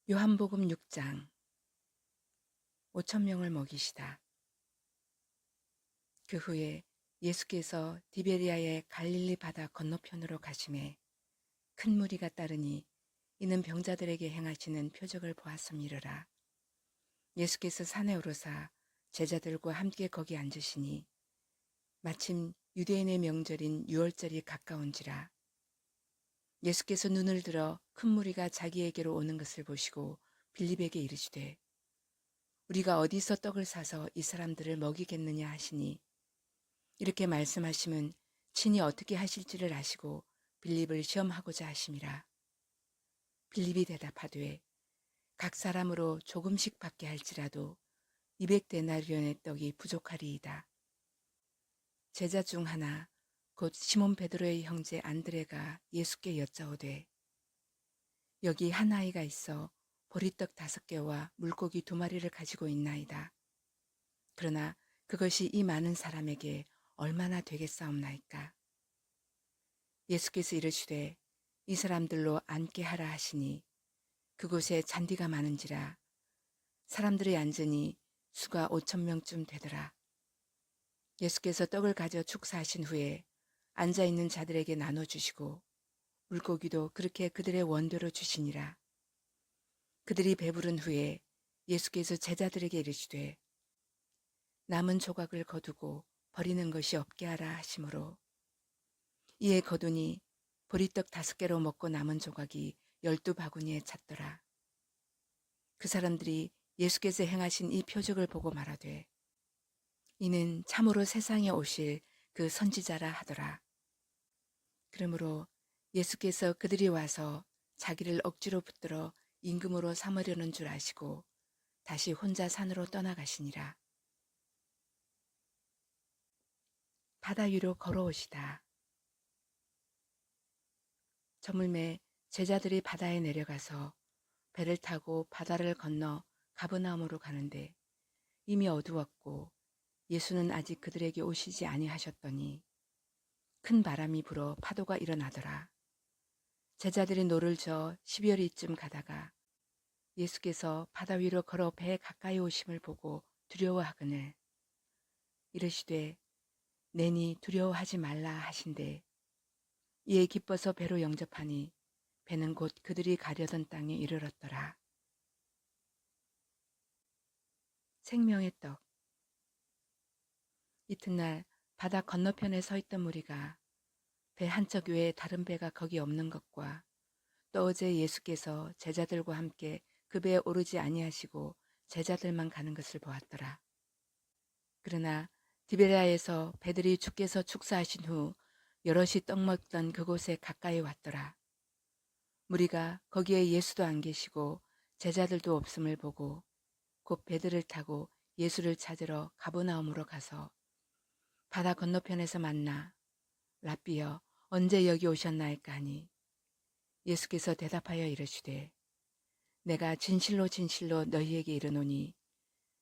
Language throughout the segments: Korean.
요한복음 6장 5천 명을 먹이시다. 그 후에 예수께서 디베리아의 갈릴리 바다 건너편으로 가심에 큰 무리가 따르니 이는 병자들에게 행하시는 표적을 보았음이러라. 예수께서 산에 오르사 제자들과 함께 거기 앉으시니 마침 유대인의 명절인 유월절이 가까운지라. 예수께서 눈을 들어 큰 무리가 자기에게로 오는 것을 보시고 빌립에게 이르시되 우리가 어디서 떡을 사서 이 사람들을 먹이겠느냐 하시니 이렇게 말씀하심은 친히 어떻게 하실지를 아시고 빌립을 시험하고자 하심이라. 빌립이 대답하되 각 사람으로 조금씩 받게 할지라도 200데나리온의 떡이 부족하리이다. 제자 중 하나 곧 시몬 베드로의 형제 안드레가 예수께 여짜오되 여기 한 아이가 있어 보리떡 5개와 물고기 2마리를 가지고 있나이다. 그러나 그것이 이 많은 사람에게 얼마나 되겠사옵나이까. 예수께서 이르시되 이 사람들로 앉게 하라 하시니 그곳에 잔디가 많은지라 사람들이 앉으니 수가 5천 명쯤 되더라. 예수께서 떡을 가져 축사하신 후에 앉아있는 자들에게 나눠주시고 물고기도 그렇게 그들의 원대로 주시니라. 그들이 배부른 후에 예수께서 제자들에게 이르시되 남은 조각을 거두고 버리는 것이 없게 하라 하시므로 이에 거두니 보리떡 5개로 먹고 남은 조각이 12바구니에 찼더라. 그 사람들이 예수께서 행하신 이 표적을 보고 말하되 이는 참으로 세상에 오실 그 선지자라 하더라. 그러므로 예수께서 그들이 와서 자기를 억지로 붙들어 임금으로 삼으려는 줄 아시고 다시 혼자 산으로 떠나가시니라. 바다 위로 걸어오시다. 저물매 제자들이 바다에 내려가서 배를 타고 바다를 건너 가버나움으로 가는데 이미 어두웠고 예수는 아직 그들에게 오시지 아니하셨더니 큰 바람이 불어 파도가 일어나더라. 제자들이 노를 저어 12여리쯤 가다가 예수께서 바다 위로 걸어 배에 가까이 오심을 보고 두려워하거늘 이르시되 내니 두려워하지 말라 하신대 이에 기뻐서 배로 영접하니 배는 곧 그들이 가려던 땅에 이르렀더라. 생명의 떡. 이튿날 바다 건너편에 서 있던 무리가 배 한 척 외에 다른 배가 거기 없는 것과 또 어제 예수께서 제자들과 함께 그 배에 오르지 아니하시고 제자들만 가는 것을 보았더라. 그러나 디베랴에서 배들이 주께서 축사하신 후 여럿이 떡 먹던 그곳에 가까이 왔더라. 무리가 거기에 예수도 안 계시고 제자들도 없음을 보고 곧 배들을 타고 예수를 찾으러 가버나움으로 가서 바다 건너편에서 만나 랍비여 언제 여기 오셨나이까 하니 예수께서 대답하여 이르시되 내가 진실로 진실로 너희에게 이르노니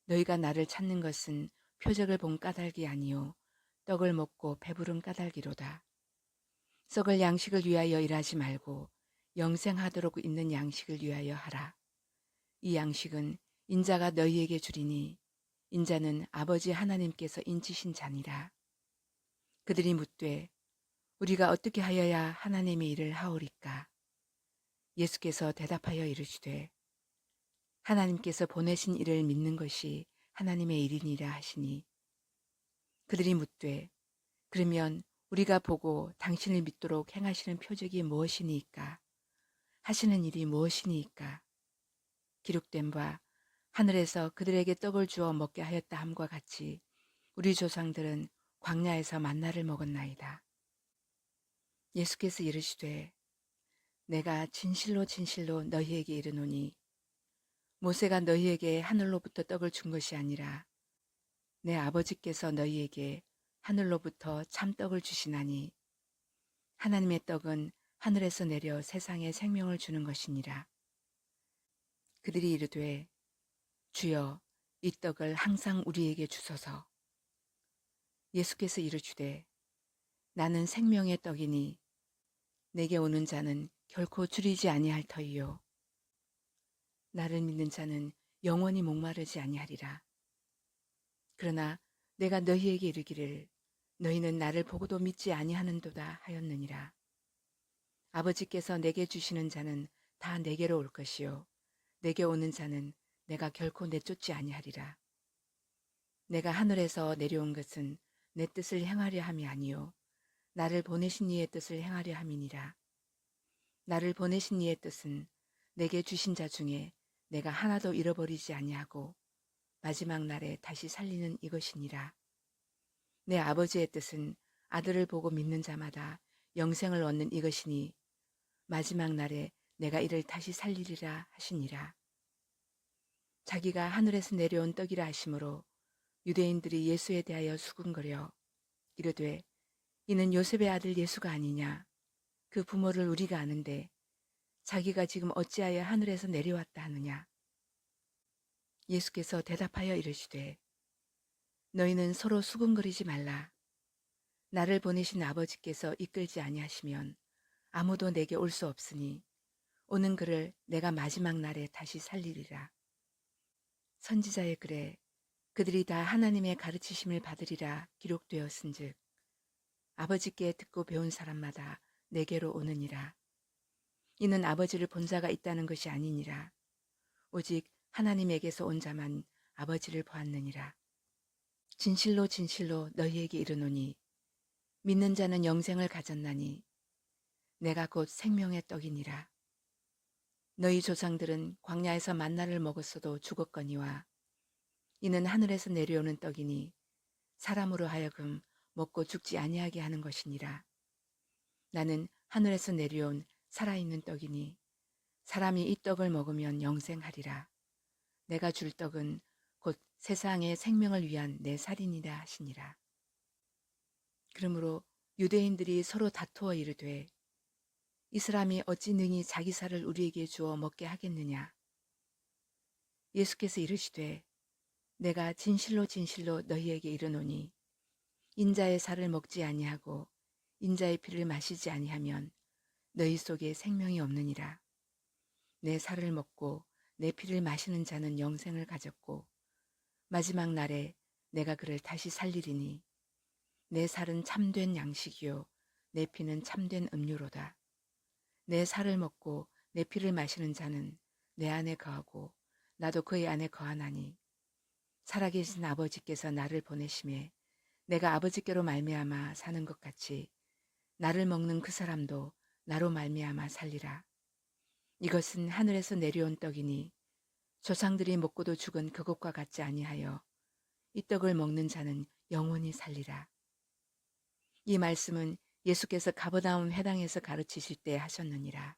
너희가 나를 찾는 것은 표적을 본 까닭이 아니요 떡을 먹고 배부른 까닭이로다. 썩을 양식을 위하여 일하지 말고 영생하도록 있는 양식을 위하여 하라. 이 양식은 인자가 너희에게 주리니 인자는 아버지 하나님께서 인치신 자니라. 그들이 묻되 우리가 어떻게 하여야 하나님의 일을 하오리까? 예수께서 대답하여 이르시되 하나님께서 보내신 이를 믿는 것이 하나님의 일이니라 하시니 그들이 묻되 그러면 우리가 보고 당신을 믿도록 행하시는 표적이 무엇이니까? 하시는 일이 무엇이니까? 기록된 바 하늘에서 그들에게 떡을 주어 먹게 하였다 함과 같이 우리 조상들은 광야에서 만나를 먹었나이다. 예수께서 이르시되 내가 진실로 진실로 너희에게 이르노니 모세가 너희에게 하늘로부터 떡을 준 것이 아니라 내 아버지께서 너희에게 하늘로부터 참떡을 주시나니 하나님의 떡은 하늘에서 내려 세상에 생명을 주는 것이니라. 그들이 이르되 주여 이 떡을 항상 우리에게 주소서. 예수께서 이르시되 나는 생명의 떡이니 내게 오는 자는 결코 줄이지 아니할 터이요 나를 믿는 자는 영원히 목마르지 아니하리라. 그러나 내가 너희에게 이르기를 너희는 나를 보고도 믿지 아니하는도다 하였느니라. 아버지께서 내게 주시는 자는 다 내게로 올 것이요 내게 오는 자는 내가 결코 내쫓지 아니하리라. 내가 하늘에서 내려온 것은 내 뜻을 행하려 함이 아니요 나를 보내신 이의 뜻을 행하려 함이니라. 나를 보내신 이의 뜻은 내게 주신 자 중에 내가 하나도 잃어버리지 아니하고 마지막 날에 다시 살리는 이것이니라. 내 아버지의 뜻은 아들을 보고 믿는 자마다 영생을 얻는 이것이니 마지막 날에 내가 이를 다시 살리리라 하시니라. 자기가 하늘에서 내려온 떡이라 하심으로 유대인들이 예수에 대하여 수군거려 이르되 이는 요셉의 아들 예수가 아니냐. 그 부모를 우리가 아는데 자기가 지금 어찌하여 하늘에서 내려왔다 하느냐. 예수께서 대답하여 이르시되 너희는 서로 수군거리지 말라. 나를 보내신 아버지께서 이끌지 아니하시면 아무도 내게 올 수 없으니 오는 그를 내가 마지막 날에 다시 살리리라. 선지자의 글에 그들이 다 하나님의 가르치심을 받으리라 기록되었은즉 아버지께 듣고 배운 사람마다 내게로 오느니라. 이는 아버지를 본 자가 있다는 것이 아니니라. 오직 하나님에게서 온 자만 아버지를 보았느니라. 진실로 진실로 너희에게 이르노니 믿는 자는 영생을 가졌나니 내가 곧 생명의 떡이니라. 너희 조상들은 광야에서 만나를 먹었어도 죽었거니와 이는 하늘에서 내려오는 떡이니 사람으로 하여금 먹고 죽지 아니하게 하는 것이니라. 나는 하늘에서 내려온 살아있는 떡이니 사람이 이 떡을 먹으면 영생하리라. 내가 줄 떡은 곧 세상의 생명을 위한 내 살이니라 하시니라. 그러므로 유대인들이 서로 다투어 이르되 이 사람이 어찌 능히 자기 살을 우리에게 주어 먹게 하겠느냐. 예수께서 이르시되 내가 진실로 진실로 너희에게 이르노니 인자의 살을 먹지 아니하고 인자의 피를 마시지 아니하면 너희 속에 생명이 없느니라. 내 살을 먹고 내 피를 마시는 자는 영생을 가졌고 마지막 날에 내가 그를 다시 살리리니 내 살은 참된 양식이요 내 피는 참된 음료로다. 내 살을 먹고 내 피를 마시는 자는 내 안에 거하고 나도 그의 안에 거하나니 살아계신 아버지께서 나를 보내심에 내가 아버지께로 말미암아 사는 것 같이 나를 먹는 그 사람도 나로 말미암아 살리라. 이것은 하늘에서 내려온 떡이니 조상들이 먹고도 죽은 그것과 같지 아니하여 이 떡을 먹는 자는 영원히 살리라. 이 말씀은 예수께서 가버나움 회당에서 가르치실 때 하셨느니라.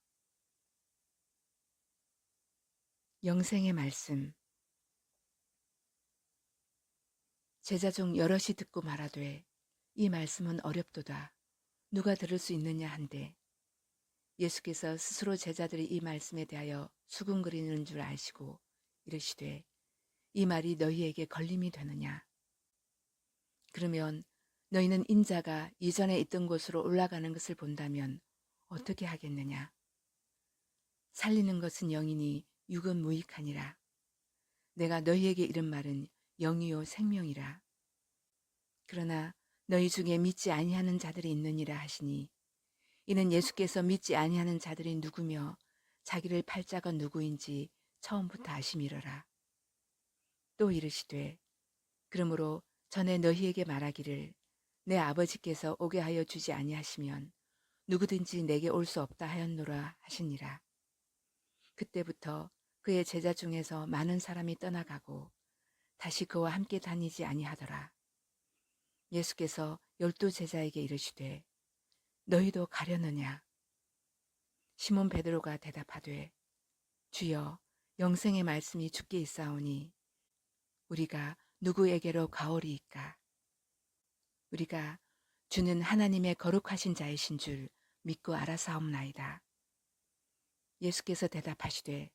영생의 말씀. 제자 중 여럿이 듣고 말하되 이 말씀은 어렵도다. 누가 들을 수 있느냐 한데 예수께서 스스로 제자들이 이 말씀에 대하여 수군거리는 줄 아시고 이르시되 이 말이 너희에게 걸림이 되느냐. 그러면 너희는 인자가 이전에 있던 곳으로 올라가는 것을 본다면 어떻게 하겠느냐. 살리는 것은 영이니 육은 무익하니라. 내가 너희에게 이른 말은 영이요 생명이라. 그러나 너희 중에 믿지 아니하는 자들이 있느니라 하시니 이는 예수께서 믿지 아니하는 자들이 누구며 자기를 팔 자가 누구인지 처음부터 아심이러라. 또 이르시되 그러므로 전에 너희에게 말하기를 내 아버지께서 오게 하여 주지 아니하시면 누구든지 내게 올 수 없다 하였노라 하시니라. 그때부터 그의 제자 중에서 많은 사람이 떠나가고 다시 그와 함께 다니지 아니하더라. 예수께서 12 제자에게 이르시되 너희도 가려느냐. 시몬 베드로가 대답하되 주여 영생의 말씀이 주께 있사오니 우리가 누구에게로 가오리이까. 우리가 주는 하나님의 거룩하신 자이신 줄 믿고 알아사옵나이다. 예수께서 대답하시되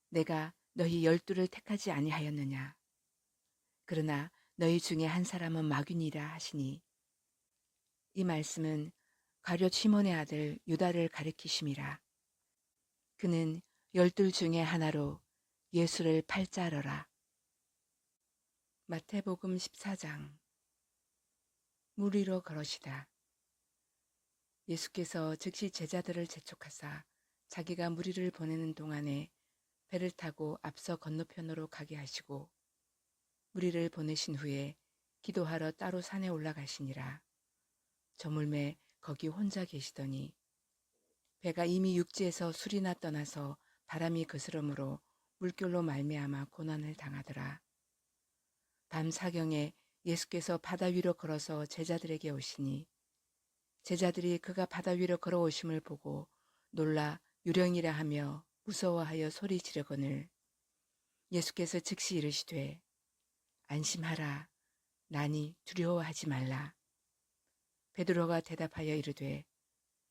내가 너희 12를 택하지 아니하였느냐. 그러나 너희 중에 한 사람은 마귀니라 하시니 이 말씀은 가룟 시몬의 아들 유다를 가리키심이라. 그는 12 중에 하나로 예수를 팔자러라. 마태복음 14장. 물 위로 걸으시다. 예수께서 즉시 제자들을 재촉하사 자기가 무리를 보내는 동안에 배를 타고 앞서 건너편으로 가게 하시고 무리를 보내신 후에 기도하러 따로 산에 올라가시니라. 저물매 거기 혼자 계시더니 배가 이미 육지에서 술이나 떠나서 바람이 그스름으로 물결로 말미암아 고난을 당하더라. 밤 사경에 예수께서 바다 위로 걸어서 제자들에게 오시니 제자들이 그가 바다 위로 걸어오심을 보고 놀라 유령이라 하며 무서워하여 소리 지르거늘 예수께서 즉시 이르시되 안심하라 나니 두려워하지 말라. 베드로가 대답하여 이르되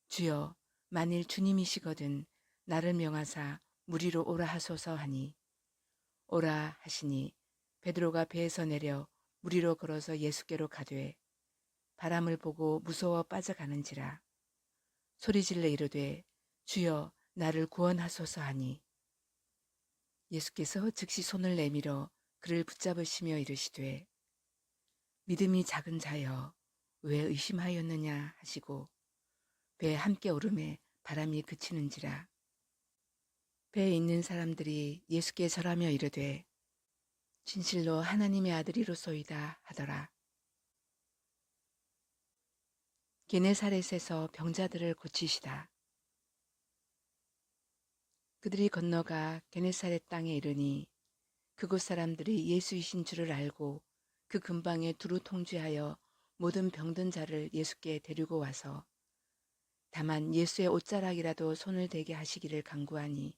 주여 만일 주님이시거든 나를 명하사 물 위로 오라 하소서 하니 오라 하시니 베드로가 배에서 내려 물 위로 걸어서 예수께로 가되 바람을 보고 무서워 빠져가는지라 소리질러 이르되 주여 나를 구원하소서 하니 예수께서 즉시 손을 내밀어 그를 붙잡으시며 이르시되 믿음이 작은 자여 왜 의심하였느냐 하시고 배에 함께 오름에 바람이 그치는지라 배에 있는 사람들이 예수께 절하며 이르되 진실로 하나님의 아들이로소이다 하더라. 게네사렛에서 병자들을 고치시다. 그들이 건너가 게네사렛 땅에 이르니 그곳 사람들이 예수이신 줄을 알고 그 근방에 두루 통제하여 모든 병든 자를 예수께 데리고 와서 다만 예수의 옷자락이라도 손을 대게 하시기를 간구하니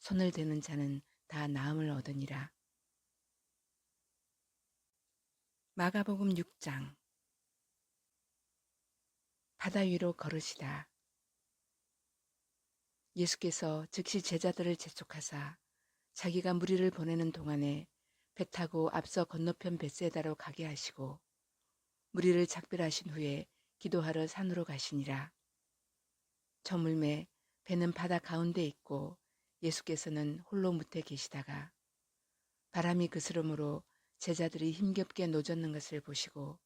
손을 대는 자는 다 나음을 얻으니라. 마가복음 6장. 바다 위로 걸으시다. 예수께서 즉시 제자들을 재촉하사 자기가 무리를 보내는 동안에 배 타고 앞서 건너편 벳세다로 가게 하시고 무리를 작별하신 후에 기도하러 산으로 가시니라. 저물매 배는 바다 가운데 있고 예수께서는 홀로 무태 계시다가 바람이 그스름으로 제자들이 힘겹게 노젓는 것을 보시고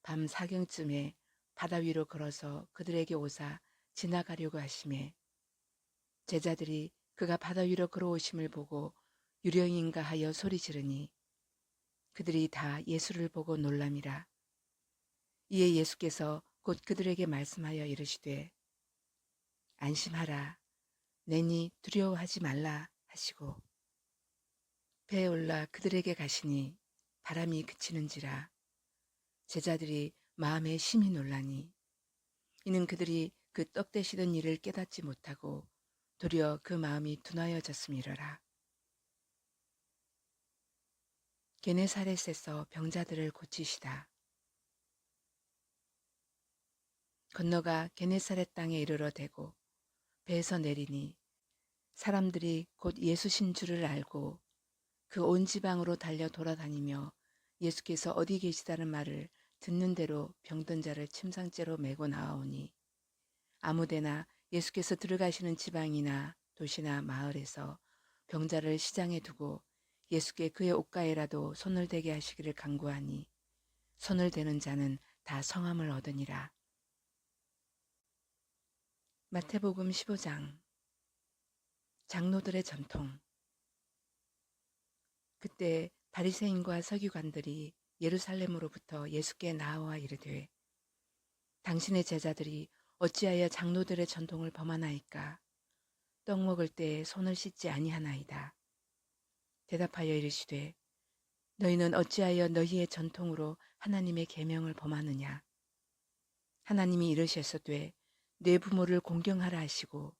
밤 사경쯤에 바다 위로 걸어서 그들에게 오사 지나가려고 하시매 제자들이 그가 바다 위로 걸어오심을 보고 유령인가 하여 소리 지르니 그들이 다 예수를 보고 놀람이라. 이에 예수께서 곧 그들에게 말씀하여 이르시되 안심하라 내니 두려워하지 말라 하시고 배에 올라 그들에게 가시니 바람이 그치는지라 제자들이 마음에 심히 놀라니 이는 그들이 그 떡 되시던 일을 깨닫지 못하고 도리어 그 마음이 둔하여졌음이러라. 게네사렛에서 병자들을 고치시다. 건너가 게네사렛 땅에 이르러 대고 배에서 내리니 사람들이 곧 예수신 줄을 알고 그 온 지방으로 달려 돌아다니며 예수께서 어디 계시다는 말을 듣는 대로 병든 자를 침상째로 메고 나아오니 아무데나 예수께서 들어가시는 지방이나 도시나 마을에서 병자를 시장에 두고 예수께 그의 옷가에라도 손을 대게 하시기를 간구하니 손을 대는 자는 다 성함을 얻으니라. 마태복음 15장. 장로들의 전통. 그때 바리새인과 서기관들이 예루살렘으로부터 예수께 나와 이르되 당신의 제자들이 어찌하여 장로들의 전통을 범하나이까? 떡 먹을 때에 손을 씻지 아니하나이다. 대답하여 이르시되 너희는 어찌하여 너희의 전통으로 하나님의 계명을 범하느냐? 하나님이 이르셨으되 내 부모를 공경하라 하시고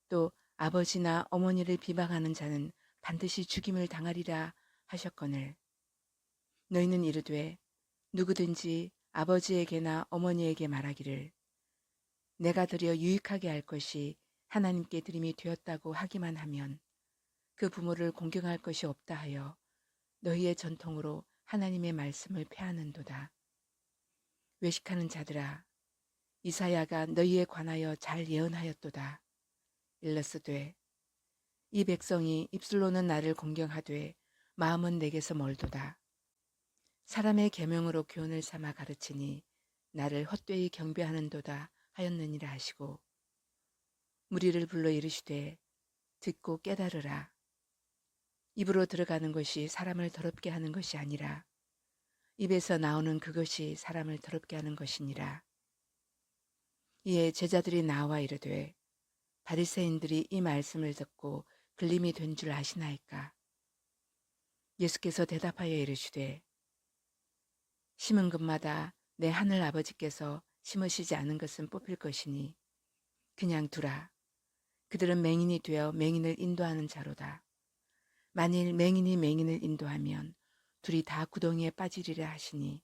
또 아버지나 어머니를 비방하는 자는 반드시 죽임을 당하리라 하셨거늘 너희는 이르되 누구든지 아버지에게나 어머니에게 말하기를 내가 드려 유익하게 할 것이 하나님께 드림이 되었다고 하기만 하면 그 부모를 공경할 것이 없다 하여 너희의 전통으로 하나님의 말씀을 폐하는도다. 외식하는 자들아 이사야가 너희에 관하여 잘 예언하였도다. 일러스되 이 백성이 입술로는 나를 공경하되 마음은 내게서 멀도다. 사람의 계명으로 교훈을 삼아 가르치니 나를 헛되이 경배하는도다 하였느니라 하시고, 무리를 불러 이르시되 듣고 깨달으라. 입으로 들어가는 것이 사람을 더럽게 하는 것이 아니라 입에서 나오는 그것이 사람을 더럽게 하는 것이니라. 이에 제자들이 나와 이르되 바리새인들이 이 말씀을 듣고 글림이 된 줄 아시나이까? 예수께서 대답하여 이르시되 심은 것마다 내 하늘 아버지께서 심으시지 않은 것은 뽑힐 것이니 그냥 두라. 그들은 맹인이 되어 맹인을 인도하는 자로다. 만일 맹인이 맹인을 인도하면 둘이 다 구덩이에 빠지리라 하시니,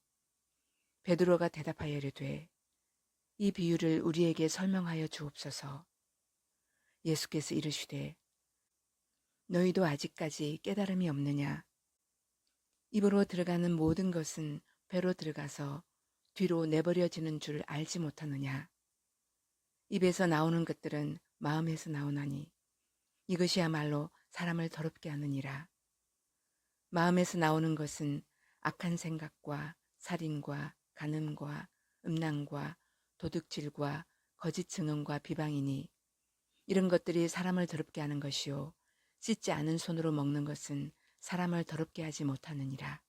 베드로가 대답하여 이르되 이 비유를 우리에게 설명하여 주옵소서. 예수께서 이르시되 너희도 아직까지 깨달음이 없느냐? 입으로 들어가는 모든 것은 배로 들어가서 뒤로 내버려지는 줄 알지 못하느냐? 입에서 나오는 것들은 마음에서 나오나니 이것이야말로 사람을 더럽게 하느니라. 마음에서 나오는 것은 악한 생각과 살인과 간음과 음란과 도둑질과 거짓 증언과 비방이니 이런 것들이 사람을 더럽게 하는 것이요 씻지 않은 손으로 먹는 것은 사람을 더럽게 하지 못하느니라.